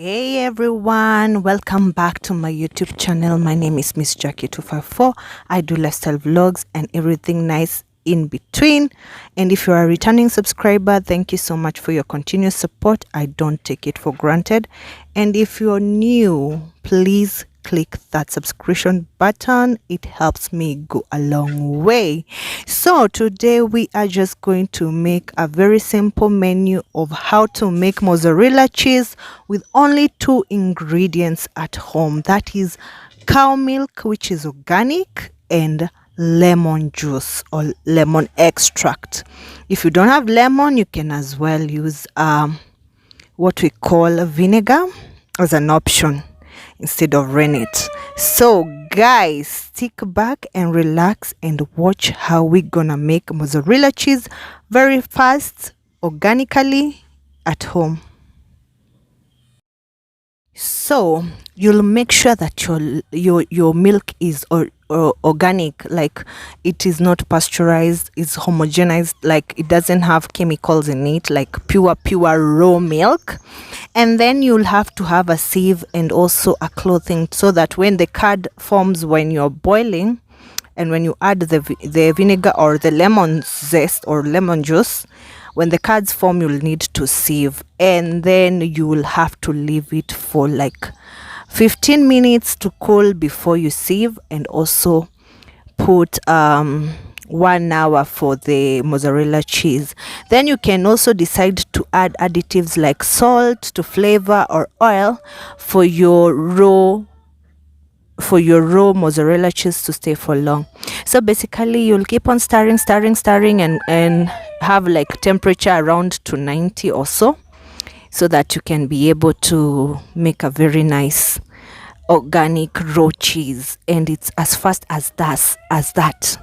Hey everyone, welcome back to my YouTube channel. My name is Miss Jackie 254. I do lifestyle vlogs and everything nice in between. And if you are a returning subscriber, thank you so much for your continuous support. I don't take it for granted. And if you're new, please click that subscription button. It helps me go a long way. So today we are just going to make a very simple menu of how to make mozzarella cheese with only 2 ingredients at home. That is cow milk, which is organic, and lemon juice or lemon extract. If you don't have lemon, you can as well use what we call vinegar as an option instead of rennet. So guys, stick back and relax and watch how we're gonna make mozzarella cheese very fast, organically at home. So you'll make sure that your milk is organic, like it is not pasteurized, it's homogenized, like it doesn't have chemicals in it, like pure raw milk. And then you'll have to have a sieve and also a clothing, so that when the curd forms when you're boiling and when you add the vinegar or the lemon zest or lemon juice, when the curds form, you'll need to sieve, and then you will have to leave it for like 15 minutes to cool before you sieve, and also put 1 hour for the mozzarella cheese. Then you can also decide to add additives like salt to flavor or oil for your raw mozzarella cheese to stay for long. So basically you'll keep on stirring and have like temperature around 290 or so that you can be able to make a very nice organic raw cheese. And it's as fast as that,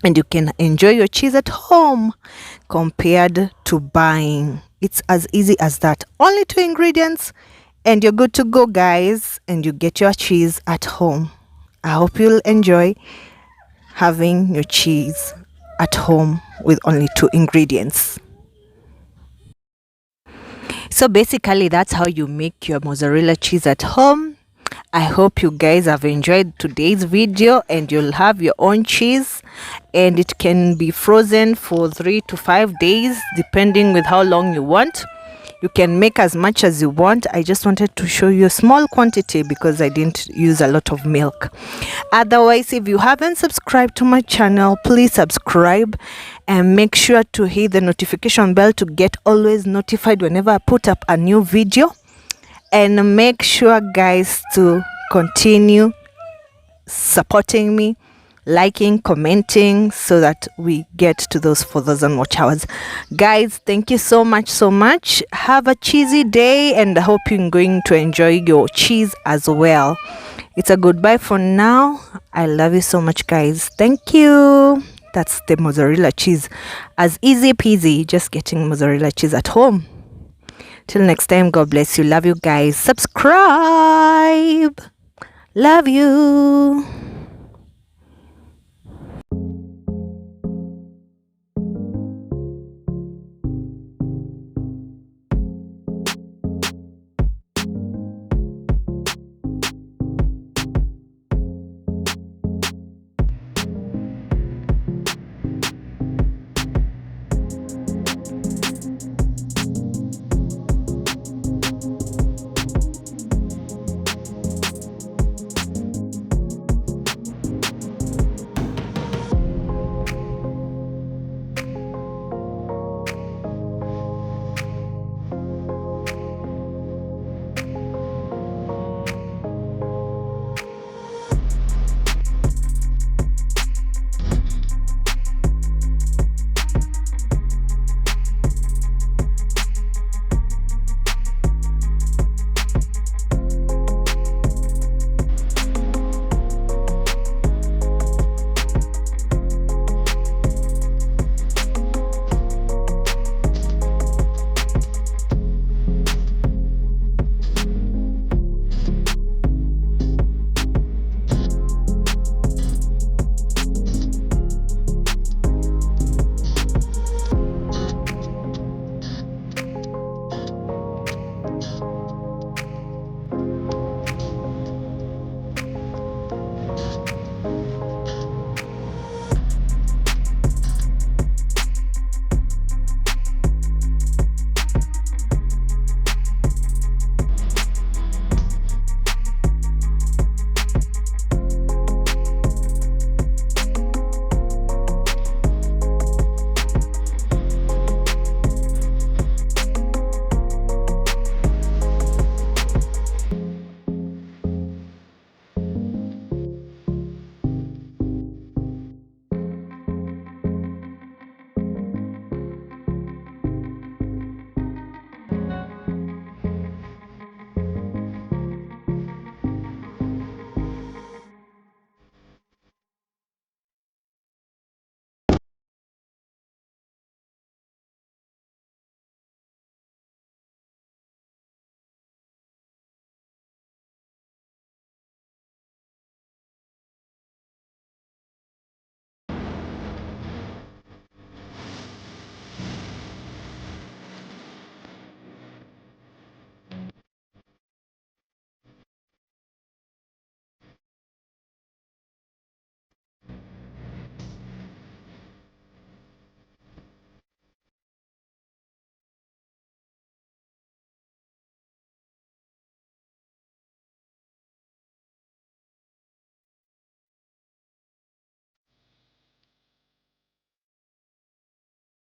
and you can enjoy your cheese at home compared to buying. It's as easy as that. Only 2 ingredients and you're good to go, guys, and you get your cheese at home. I hope you'll enjoy having your cheese at home with only 2 ingredients. So basically that's how you make your mozzarella cheese at home. I hope you guys have enjoyed today's video, and you'll have your own cheese, and it can be frozen for 3 to 5 days depending with how long you want. You can make as much as you want. I just wanted to show you a small quantity because I didn't use a lot of milk. Otherwise, if you haven't subscribed to my channel, please subscribe and make sure to hit the notification bell to get always notified whenever I put up a new video. And make sure, guys, to continue supporting me, liking, commenting, so that we get to those 4,000 watch hours. Guys, thank you so much. Have a cheesy day, and I hope you're going to enjoy your cheese as well. It's a goodbye for now. I love you so much, guys. Thank you. That's the mozzarella cheese. As easy peasy, just getting mozzarella cheese at home. Till next time, God bless you. Love you guys. Subscribe. Love you.